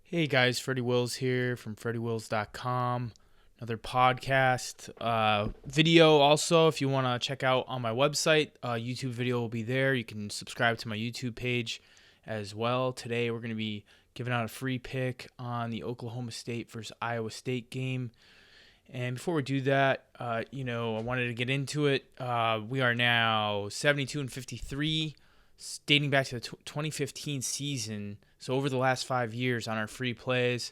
Hey guys, Freddie Wills here from FreddieWills.com. Another podcast. Video also, if you want to check out on my website, YouTube video will be there. You can subscribe to my YouTube page as well. Today we're going to be giving out a free pick on the Oklahoma State versus Iowa State game. And before we do that, I wanted to get into it. We are now 72-53, dating back to the 2015 season. So over the last 5 years on our free plays,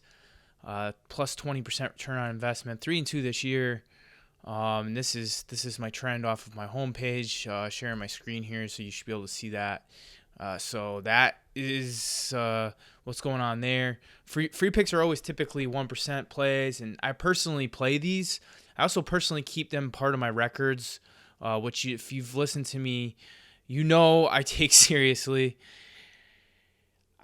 plus 20% return on investment, 3-2 this year. This is my trend off of my homepage, sharing my screen here, so you should be able to see that. So that is what's going on there. Free picks are always typically 1% plays, and I personally play these. I also personally keep them part of my records, which if you've listened to me, you know I take seriously.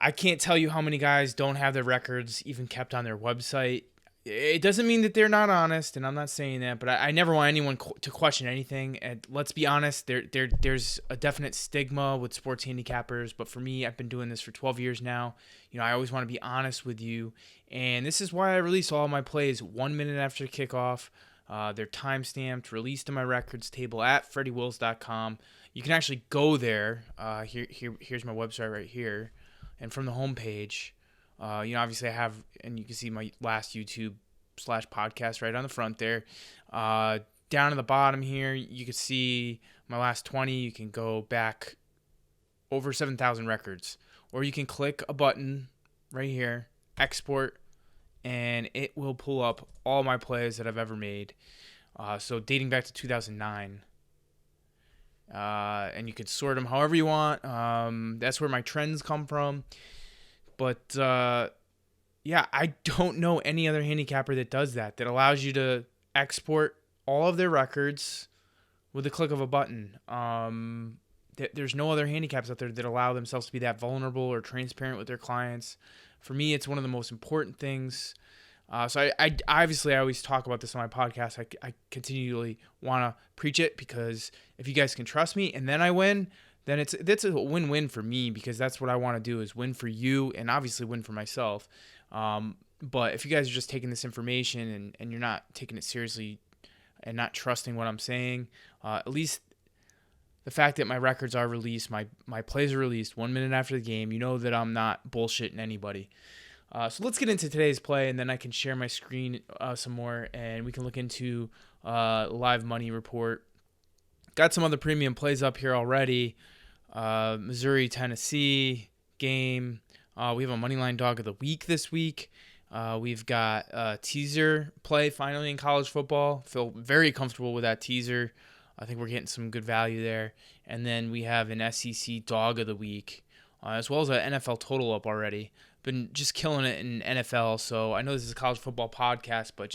I can't tell you how many guys don't have their records even kept on their website. It doesn't mean that they're not honest, and I'm not saying that, but I never want anyone to question anything. And let's be honest, there's a definite stigma with sports handicappers, but for me, I've been doing this for 12 years now. I always want to be honest with you, and this is why I release all my plays 1 minute after kickoff. They're time-stamped, released in my records table at FreddieWills.com. You can actually go there. Here's my website right here. And from the homepage, obviously I have, and you can see my last YouTube/podcast right on the front there. Down at the bottom here, you can see my last 20. You can go back over 7,000 records. Or you can click a button right here, export, and it will pull up all my plays that I've ever made. So dating back to 2009. And you can sort them however you want. That's where my trends come from. But, I don't know any other handicapper that does that allows you to export all of their records with the click of a button. There's no other handicaps out there that allow themselves to be that vulnerable or transparent with their clients. For me, it's one of the most important things. So I obviously I always talk about this on my podcast. I continually want to preach it because if you guys can trust me and then I win, then that's a win-win for me because that's what I want to do is win for you and obviously win for myself. But if you guys are just taking this information and you're not taking it seriously and not trusting what I'm saying, at least the fact that my records are released, my plays are released 1 minute after the game, you know that I'm not bullshitting anybody. So let's get into today's play, and then I can share my screen some more, and we can look into live money report. Got some other premium plays up here already. Missouri, Tennessee game. We have a moneyline dog of the week this week. We've got a teaser play finally in college football. Feel very comfortable with that teaser. I think we're getting some good value there. And then we have an SEC dog of the week, as well as an NFL total up already. Been just killing it in NFL. So I know this is a college football podcast, but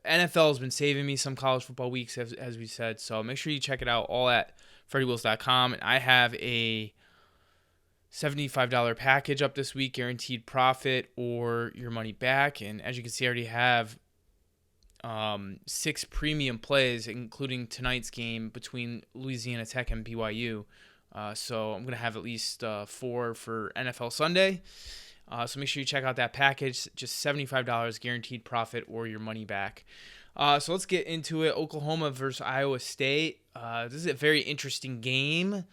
NFL has been saving me some college football weeks, as we said. So make sure you check it out all at FreddieWills.com. And I have a $75 package up this week, guaranteed profit or your money back. And as you can see, I already have 6 premium plays, including tonight's game between Louisiana Tech and BYU. So I'm going to have at least 4 for NFL Sunday. So make sure you check out that package. Just $75 guaranteed profit or your money back. So let's get into it. Oklahoma versus Iowa State. This is a very interesting game.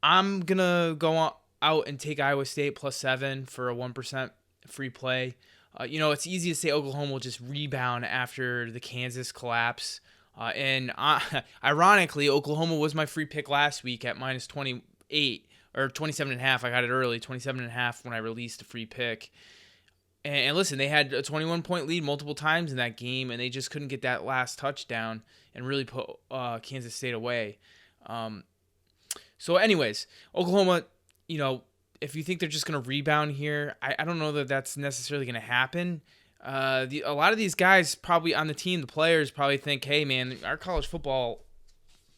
I'm going to go out and take Iowa State plus 7 for a 1% free play. It's easy to say Oklahoma will just rebound after the Kansas collapse. Ironically, Oklahoma was my free pick last week at minus 28 or 27.5. I got it early, 27.5 when I released the free pick. And listen, they had a 21-point lead multiple times in that game, and they just couldn't get that last touchdown and really put Kansas State away. So anyways, Oklahoma, if you think they're just going to rebound here, I don't know that that's necessarily going to happen. A lot of these guys probably on the team, the players probably think, hey, man, our college football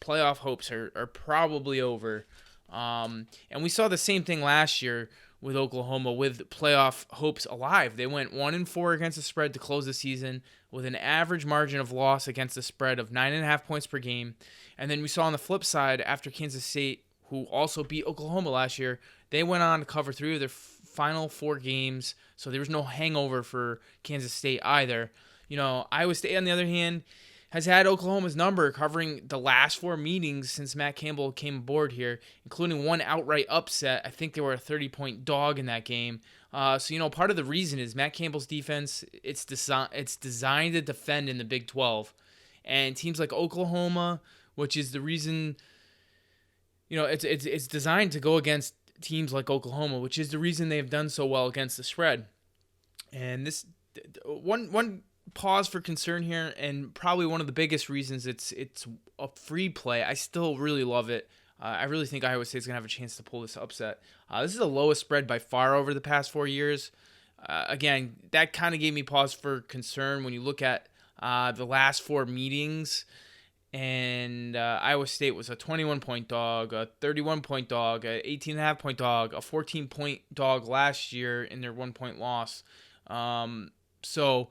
playoff hopes are probably over. And we saw the same thing last year with Oklahoma with playoff hopes alive. They went 1-4 against the spread to close the season with an average margin of loss against the spread of 9.5 points per game. And then we saw on the flip side, after Kansas State, who also beat Oklahoma last year, they went on to cover 3 of their final 4 games, so there was no hangover for Kansas State either. Iowa State, on the other hand, has had Oklahoma's number covering the last 4 meetings since Matt Campbell came aboard here, including one outright upset. I think they were a 30-point dog in that game. So part of the reason is Matt Campbell's defense. It's designed to defend in the Big 12, and teams like Oklahoma, which is the reason, it's designed to go against teams like Oklahoma, which is the reason they've done so well against the spread. And this one pause for concern here, and probably one of the biggest reasons it's a free play. I still really love it. I really think Iowa State's going to have a chance to pull this upset. This is the lowest spread by far over the past 4 years. Again, that kind of gave me pause for concern when you look at the last 4 meetings. And Iowa State was a 21-point dog, a 31-point dog, a 18.5-point dog, a 14-point dog last year in their 1-point loss. So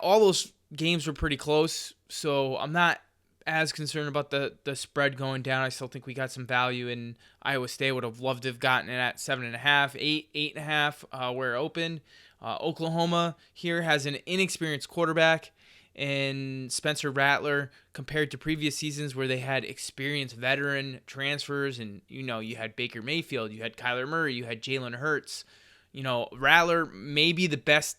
all those games were pretty close, so I'm not as concerned about the spread going down. I still think we got some value in Iowa State. Would have loved to have gotten it at 7.5, 8, 8.5, where it opened. Oklahoma here has an inexperienced quarterback in Spencer Rattler compared to previous seasons where they had experienced veteran transfers, and you had Baker Mayfield, you had Kyler Murray, you had Jalen Hurts. Rattler may be the best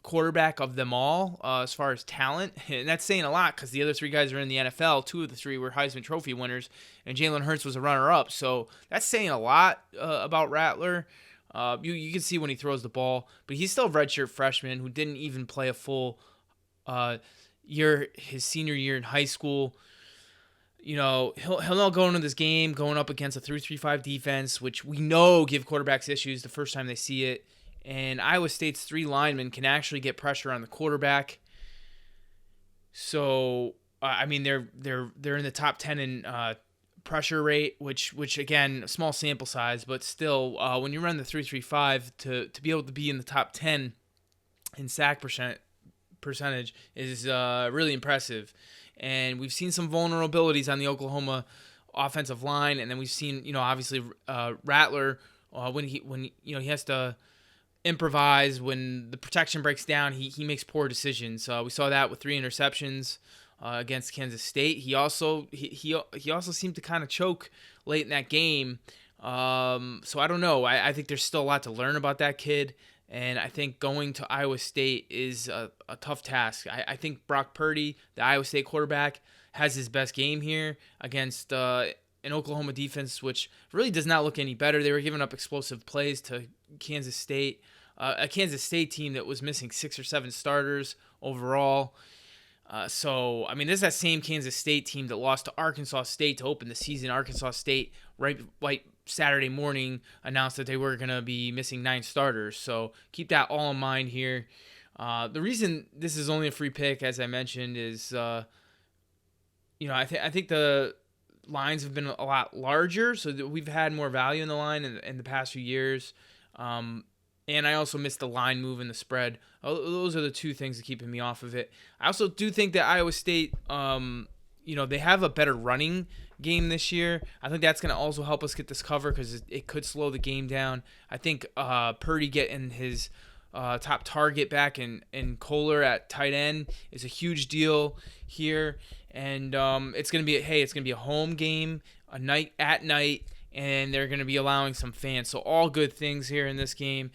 quarterback of them all as far as talent, and that's saying a lot because the other 3 guys are in the NFL. 2 of the 3 were Heisman Trophy winners, and Jalen Hurts was a runner-up, so that's saying a lot about Rattler. You can see when he throws the ball, but he's still a redshirt freshman who didn't even play a full year his senior year in high school. He'll not go into this game going up against a 3-3-5 defense, which we know give quarterbacks issues the first time they see it. And Iowa State's 3 linemen can actually get pressure on the quarterback. So they're in the top 10 in pressure rate, which again, a small sample size, but still, when you run the 3-3-5 to be able to be in the top 10 in sack percentage is really impressive. And we've seen some vulnerabilities on the Oklahoma offensive line, and then we've seen obviously Rattler when he has to improvise when the protection breaks down. He makes poor decisions. We saw that with 3 interceptions against Kansas State. He also seemed to kind of choke late in that game. So I don't know. I think there's still a lot to learn about that kid. And I think going to Iowa State is a tough task. I think Brock Purdy, the Iowa State quarterback, has his best game here against an Oklahoma defense, which really does not look any better. They were giving up explosive plays to Kansas State, a Kansas State team that was missing 6 or 7 starters overall. This is that same Kansas State team that lost to Arkansas State to open the season. Arkansas State, right Saturday morning, announced that they were going to be missing 9 starters. So keep that all in mind here. The reason this is only a free pick, as I mentioned, is I think the lines have been a lot larger, so that we've had more value in the line in the past few years. And I also missed the line move in the spread. Those are the 2 things that keeping me off of it. I also do think that Iowa State, they have a better running game this year. I think that's going to also help us get this cover because it could slow the game down. I think Purdy getting his top target back in Kohler at tight end is a huge deal here. And it's going to be a home game, at night. And they're going to be allowing some fans. So all good things here in this game.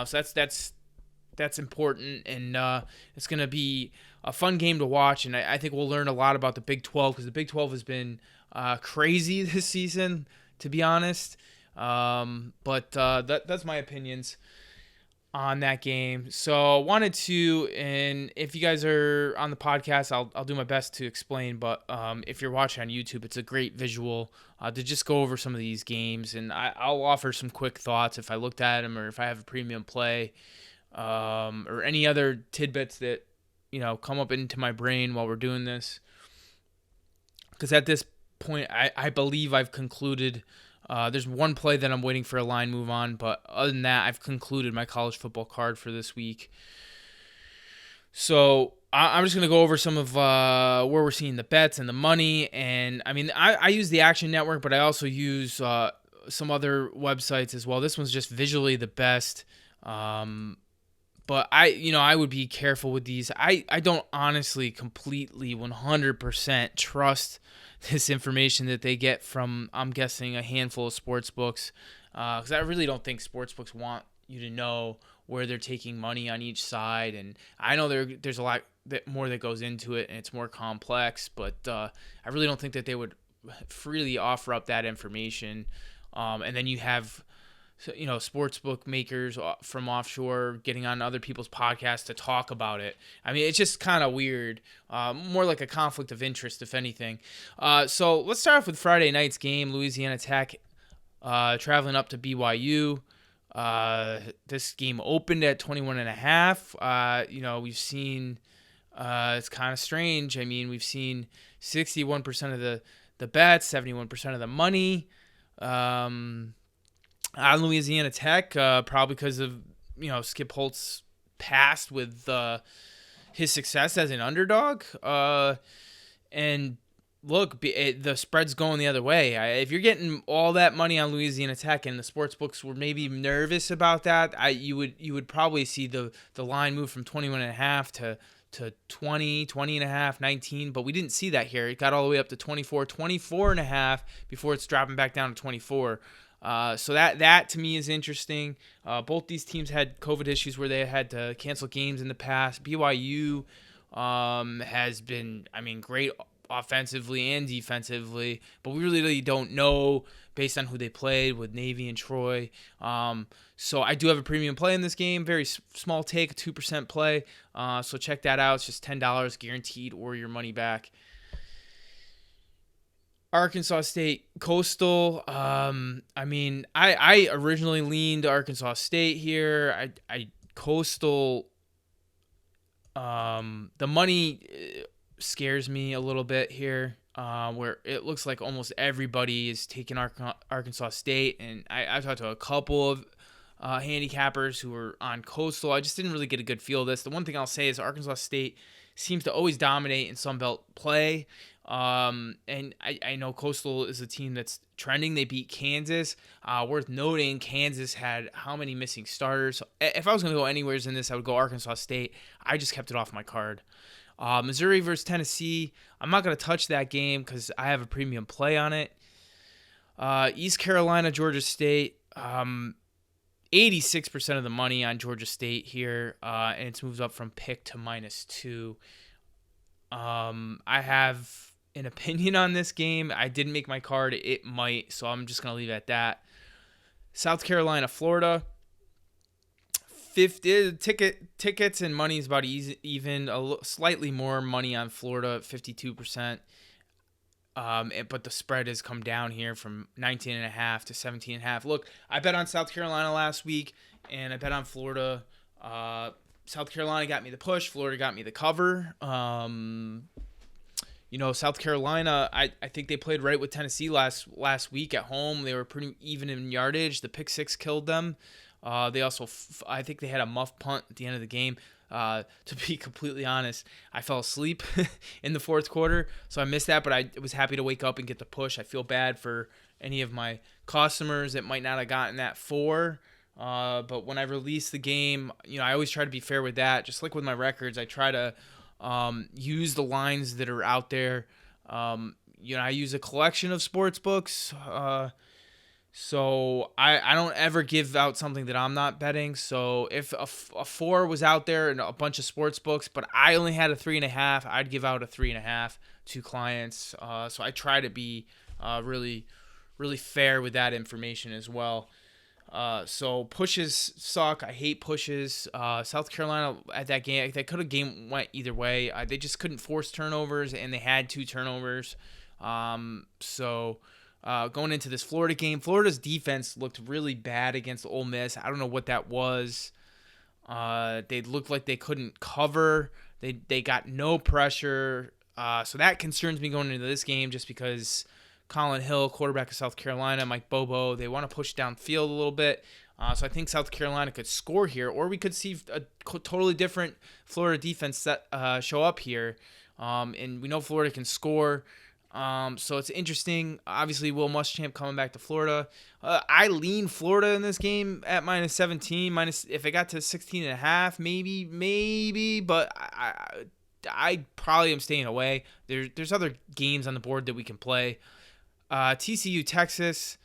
So that's important, and it's going to be a fun game to watch. And I think we'll learn a lot about the Big 12 because the Big 12 has been crazy this season, to be honest. But that's my opinions on that game. So wanted to, and if you guys are on the podcast, I'll do my best to explain, but if you're watching on YouTube, it's a great visual to just go over some of these games, and I'll offer some quick thoughts if I looked at them or if I have a premium play or any other tidbits that come up into my brain while we're doing this, because at this point I believe I've concluded. There's one play that I'm waiting for a line move on, but other than that, I've concluded my college football card for this week. So I'm just going to go over some of where we're seeing the bets and the money. And I use the Action Network, but I also use some other websites as well. This one's just visually the best. But I would be careful with these. I don't honestly completely 100% trust this information that they get from, I'm guessing, a handful of sports books. Because I really don't think sports books want you to know where they're taking money on each side. And I know there's a lot more that goes into it, and it's more complex. But I really don't think that they would freely offer up that information. And then you have, sports book makers from offshore getting on other people's podcasts to talk about it. I mean, it's just kind of weird. More like a conflict of interest, if anything. So let's start off with Friday night's game. Louisiana Tech traveling up to BYU. This game opened at 21.5. We've seen, it's kind of strange. I mean, we've seen 61% of the bets, 71% of the money on Louisiana Tech, probably because of, Skip Holtz past with his success as an underdog. And look, the spread's going the other way. If you're getting all that money on Louisiana Tech and the sports books were maybe nervous about that, you would probably see the line move from 21.5 to 20 and a half, 19, but we didn't see that here. It got all the way up to 24 and a half before it's dropping back down to 24. So that to me is interesting. Both these teams had COVID issues where they had to cancel games in the past. BYU has been, great offensively and defensively, but we really don't know based on who they played with Navy and Troy. So I do have a premium play in this game, very small take, a 2% play. So check that out. It's just $10 guaranteed or your money back. Arkansas State Coastal. I originally leaned Arkansas State here. Coastal. The money scares me a little bit here, where it looks like almost everybody is taking Arkansas State, and I talked to a couple of handicappers who were on Coastal. I just didn't really get a good feel of this. The one thing I'll say is Arkansas State seems to always dominate in Sun Belt play. And I know Coastal is a team that's trending. They beat Kansas. Worth noting, Kansas had how many missing starters? If I was going to go anywhere in this, I would go Arkansas State. I just kept it off my card. Missouri versus Tennessee. I'm not going to touch that game because I have a premium play on it. East Carolina, Georgia State. 86% of the money on Georgia State here, and it's moved up from pick to -2. I have an opinion on this game. I didn't make my card. It might, so I'm just going to leave it at that. South Carolina, Florida. 50 tickets and money is about even. Slightly more money on Florida, 52%. But the spread has come down here from 19.5 to 17.5. Look, I bet on South Carolina last week, and I bet on Florida. South Carolina got me the push. Florida got me the cover. South Carolina, I think they played right with Tennessee last week at home. They were pretty even in yardage. The pick six killed them. They also, I think they had a muff punt at the end of the game. To be completely honest, I fell asleep in the fourth quarter, so I missed that, but I was happy to wake up and get the push. I feel bad for any of my customers that might not have gotten that 4. But when I release the game, I always try to be fair with that. Just like with my records, I try to use the lines that are out there. I use a collection of sports books. So I don't ever give out something that I'm not betting. So if a 4 was out there and a bunch of sports books, but I only had a 3.5, I'd give out a 3.5 to clients. So I try to be really, really fair with that information as well. So pushes suck. I hate pushes. South Carolina at that game, they could have game went either way. They just couldn't force turnovers, and they had 2 turnovers. Going into this Florida game, Florida's defense looked really bad against Ole Miss. I don't know what that was. They looked like they couldn't cover. They got no pressure. So that concerns me going into this game just because Colin Hill, quarterback of South Carolina, Mike Bobo, they want to push downfield a little bit. So I think South Carolina could score here, or we could see a totally different Florida defense show up here. And we know Florida can score. So it's interesting. Obviously, Will Muschamp coming back to Florida. I lean Florida in this game at -17. If it got to 16.5, maybe. But I probably am staying away. There's other games on the board that we can play. TCU Texas.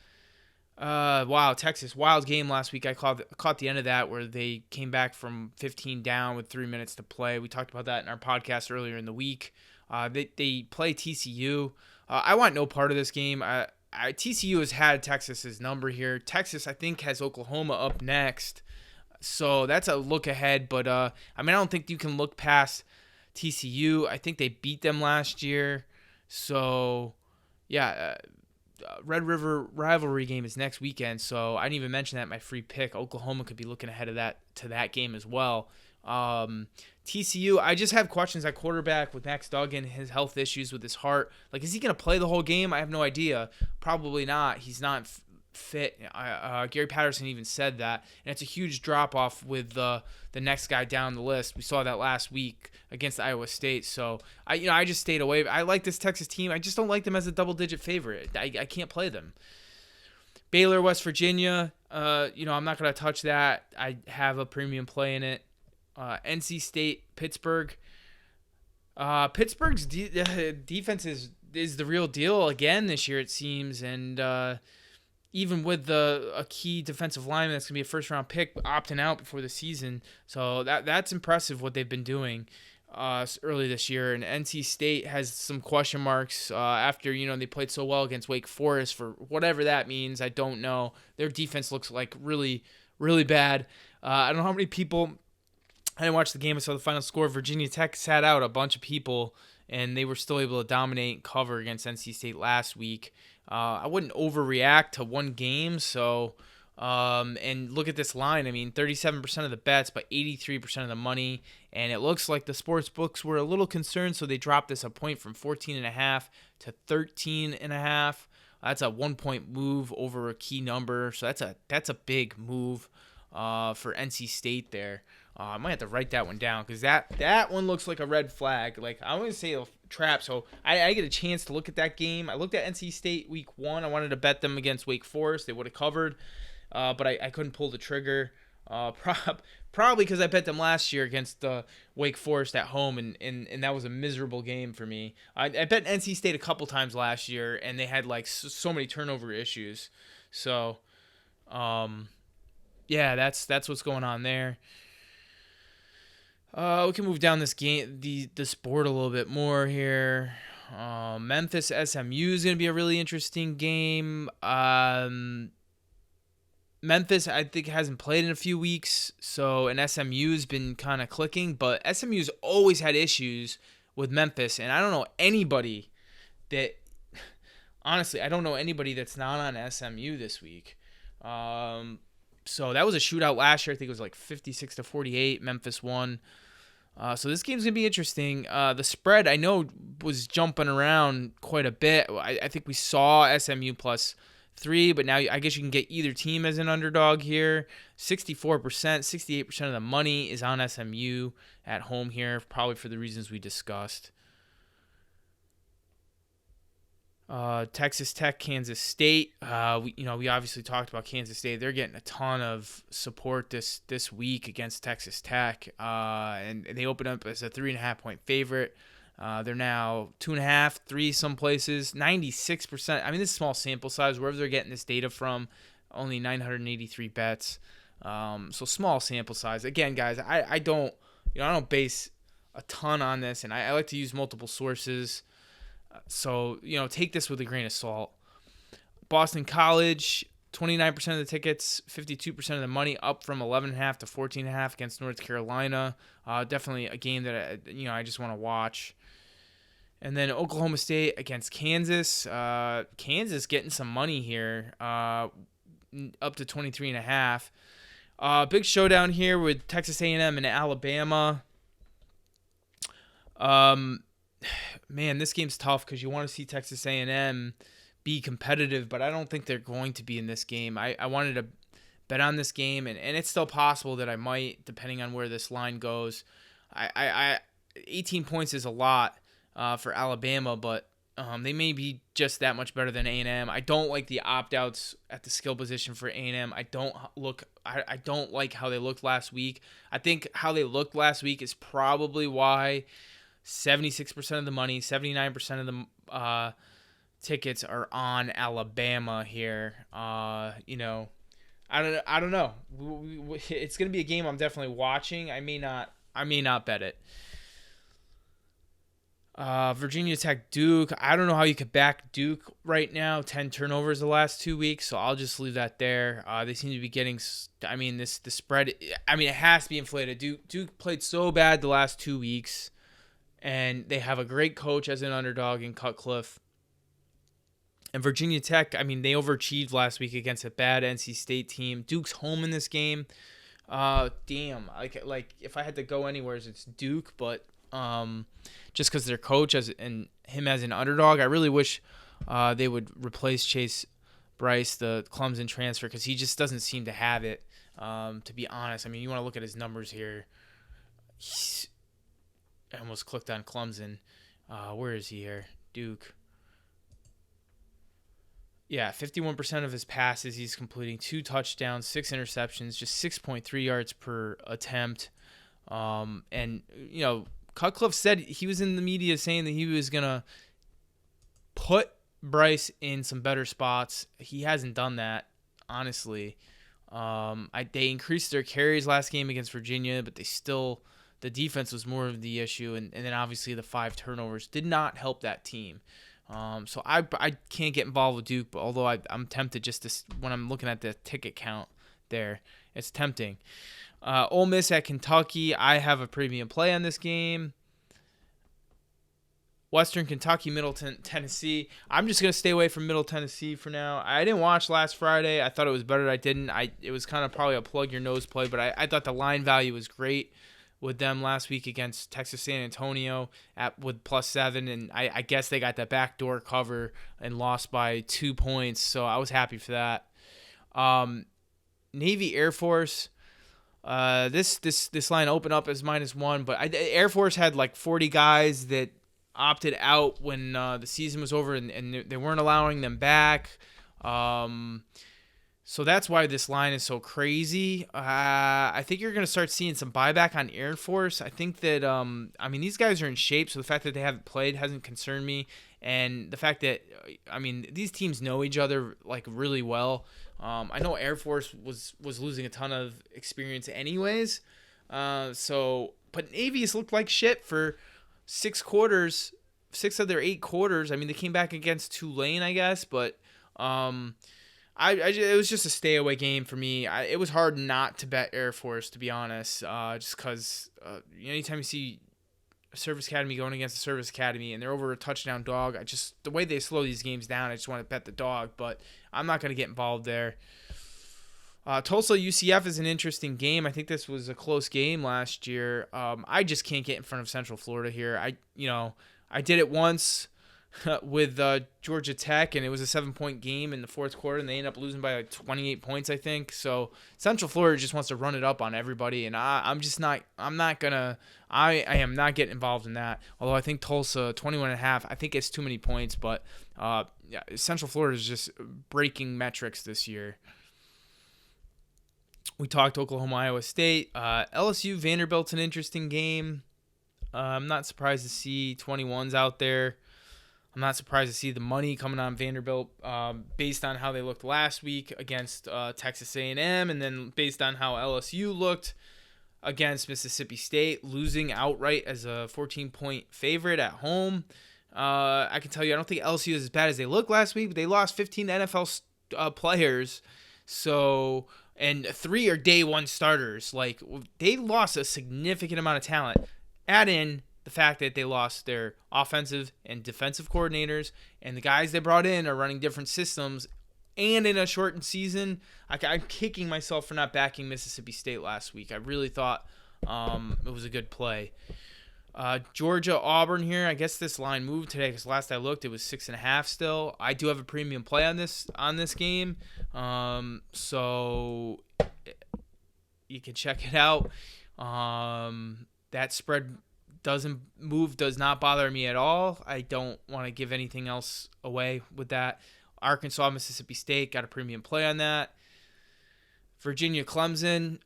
Wow, Texas, wild game last week. I caught the end of that where they came back from 15 down with 3 minutes to play. We talked about that in our podcast earlier in the week. They play TCU. I want no part of this game. TCU has had Texas's number here. Texas, I think, has Oklahoma up next, so that's a look ahead. But I don't think you can look past TCU. I think they beat them last year, so yeah. Red River rivalry game is next weekend, so I didn't even mention that in my free pick. Oklahoma could be looking ahead of that game as well. TCU, I just have questions at quarterback with Max Duggan, his health issues with his heart. Like, is he going to play the whole game? I have no idea. Probably not. He's not fit. Gary Patterson even said that, and it's a huge drop off with the next guy down the list. We saw that last week against Iowa State. So I just stayed away. I like this Texas team. I just don't like them as a double-digit favorite. I can't play them. Baylor, West Virginia. I'm not gonna touch that. I have a premium play in it. NC State, Pittsburgh. Pittsburgh's defense is the real deal again this year, it seems, and even with a key defensive lineman that's going to be a first-round pick opting out before the season. So that's impressive what they've been doing early this year. And NC State has some question marks after, they played so well against Wake Forest for whatever that means. I don't know. Their defense looks like really, really bad. I don't know how many people – I didn't watch the game. I saw the final score. Virginia Tech sat out a bunch of people, and they were still able to dominate and cover against NC State last week. I wouldn't overreact to one game. So, and look at this line. 37% of the bets, but 83% of the money. And it looks like the sports books were a little concerned, so they dropped this a point from 14.5 to 13.5. That's a 1 point move over a key number. So that's a big move for NC State there. I might have to write that one down because that one looks like a red flag. Like, I want to say a trap. So I get a chance to look at that game. I looked at NC State week 1. I wanted to bet them against Wake Forest. They would have covered, but I couldn't pull the trigger. Probably because I bet them last year against Wake Forest at home, and that was a miserable game for me. I bet NC State a couple times last year, and they had like so many turnover issues. So, yeah, that's what's going on there. We can move down this game, this board a little bit more here. Memphis SMU is going to be a really interesting game. Memphis, I think, hasn't played in a few weeks, and SMU has been kind of clicking, but SMU's always had issues with Memphis, and I don't know anybody honestly, I don't know anybody that's not on SMU this week. So that was a shootout last year. I think it was like 56-48. Memphis won. So this game's going to be interesting. The spread, I know, was jumping around quite a bit. I think we saw SMU +3, but now I guess you can get either team as an underdog here. 64%, 68% of the money is on SMU at home here, probably for the reasons we discussed. Texas Tech, Kansas State. We obviously talked about Kansas State. They're getting a ton of support this week against Texas Tech, and they open up as a 3.5 point favorite. They're now 2.5, 3 some places. 96%. This is small sample size. Wherever they're getting this data from, only 983 bets. So small sample size. Again, guys, I don't base a ton on this, and I like to use multiple sources. So, take this with a grain of salt. Boston College, 29% of the tickets, 52% of the money, up from 11.5 to 14.5 against North Carolina. Definitely a game that I just want to watch. And then Oklahoma State against Kansas. Kansas getting some money here, up to 23.5. Big showdown here with Texas A&M and Alabama. Man, this game's tough because you want to see Texas A&M be competitive, but I don't think they're going to be in this game. I wanted to bet on this game, and it's still possible that I might, depending on where this line goes. 18 points is a lot for Alabama, but They may be just that much better than A&M. I don't like the opt-outs at the skill position for A&M. I don't like how they looked last week. I think how they looked last week is probably why 76% of the money, 79% of the tickets are on Alabama here. I don't know. It's gonna be a game I'm definitely watching. I may not bet it. Virginia Tech Duke. I don't know how you could back Duke right now. 10 turnovers the last 2 weeks, so I'll just leave that there. They seem to be getting. The spread. It has to be inflated. Duke played so bad the last 2 weeks, and they have a great coach as an underdog in Cutcliffe. And Virginia Tech, they overachieved last week against a bad NC State team. Duke's home in this game. Damn. Like if I had to go anywhere, it's Duke, but just because their coach and him as an underdog, I really wish they would replace Chase Bryce, the Clemson transfer, because he just doesn't seem to have it. To be honest, you want to look at his numbers here. I almost clicked on Clemson. Where is he here? Duke. Yeah, 51% of his passes he's completing, 2 touchdowns, 6 interceptions, just 6.3 yards per attempt. And Cutcliffe said he was in the media saying that he was going to put Bryce in some better spots. He hasn't done that, honestly. They increased their carries last game against Virginia, but the defense was more of the issue. And then obviously the 5 turnovers did not help that team. So I can't get involved with Duke, but although I'm tempted when I'm looking at the ticket count there, it's tempting. Ole Miss at Kentucky. I have a premium play on this game. Western Kentucky, Middle Tennessee. I'm just going to stay away from Middle Tennessee for now. I didn't watch last Friday. I thought it was better that I didn't. It was kind of probably a plug your nose play, but I thought the line value was great with them last week against Texas San Antonio with +7, and I guess they got that backdoor cover and lost by 2 points, so I was happy for that. Navy Air Force. This line opened up as -1, but Air Force had like 40 guys that opted out when the season was over, and they weren't allowing them back. So that's why this line is so crazy. I think you're going to start seeing some buyback on Air Force. I think that, these guys are in shape, so the fact that they haven't played hasn't concerned me. And the fact that, these teams know each other, like, really well. I know Air Force was losing a ton of experience anyways. But Navy's looked like shit for 6 quarters, 6 of their 8 quarters. They came back against Tulane, I guess, but it was just a stay away game for me. It was hard not to bet Air Force, to be honest, just because anytime you see a Service Academy going against a Service Academy and they're over a touchdown dog, the way they slow these games down, I just want to bet the dog, but I'm not going to get involved there. Tulsa UCF is an interesting game. I think this was a close game last year. I just can't get in front of Central Florida here. I did it once with Georgia Tech, and it was a 7-point game in the fourth quarter, and they ended up losing by like 28 points, I think. So Central Florida just wants to run it up on everybody, and I am not getting involved in that. Although I think Tulsa 21.5, I think it's too many points, but Central Florida is just breaking metrics this year. We talked Oklahoma, Iowa State. LSU, Vanderbilt's an interesting game. I'm not surprised to see 21s out there. I'm not surprised to see the money coming on Vanderbilt based on how they looked last week against Texas A&M, and then based on how LSU looked against Mississippi State, losing outright as a 14-point favorite at home. I can tell you, I don't think LSU is as bad as they looked last week, but they lost 15 NFL players. So, and 3 are day one starters. Like, they lost a significant amount of talent. Add in the fact that they lost their offensive and defensive coordinators, and the guys they brought in are running different systems, and in a shortened season, I'm kicking myself for not backing Mississippi State last week. I really thought it was a good play. Georgia, Auburn here. I guess this line moved today because last I looked, it was 6.5 still. I do have a premium play on this game, so you can check it out. That spread does not bother me at all. I don't want to give anything else away with that. Arkansas, Mississippi State, got a premium play on that. Virginia, Clemson,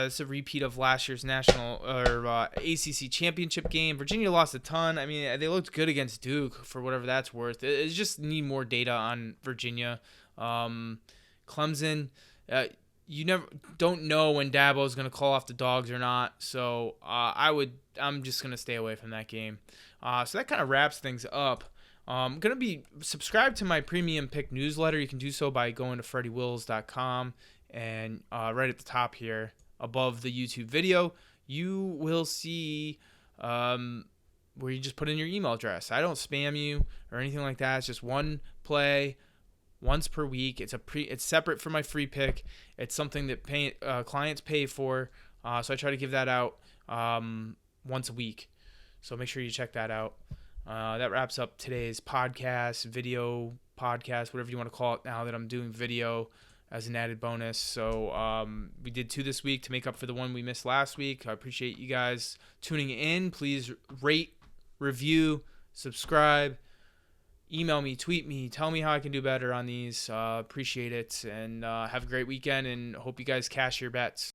it's a repeat of last year's national or ACC championship game. Virginia lost a ton. I mean, they looked good against Duke for whatever that's worth. It just need more data on Virginia. Clemson, you never don't know when Dabo is going to call off the dogs or not. So I'm just going to stay away from that game. So that kind of wraps things up. I'm going to be subscribed to my premium pick newsletter. You can do so by going to freddywills.com, and right at the top here above the YouTube video, you will see where you just put in your email address. I don't spam you or anything like that. It's just one play once per week. It's separate from my free pick. It's something that clients pay for. So I try to give that out once a week. So make sure you check that out. That wraps up today's video podcast, whatever you want to call it now that I'm doing video as an added bonus. So we did 2 this week to make up for the one we missed last week. I appreciate you guys tuning in. Please rate, review, subscribe. Email me, tweet me, tell me how I can do better on these. Appreciate it, and have a great weekend, and hope you guys cash your bets.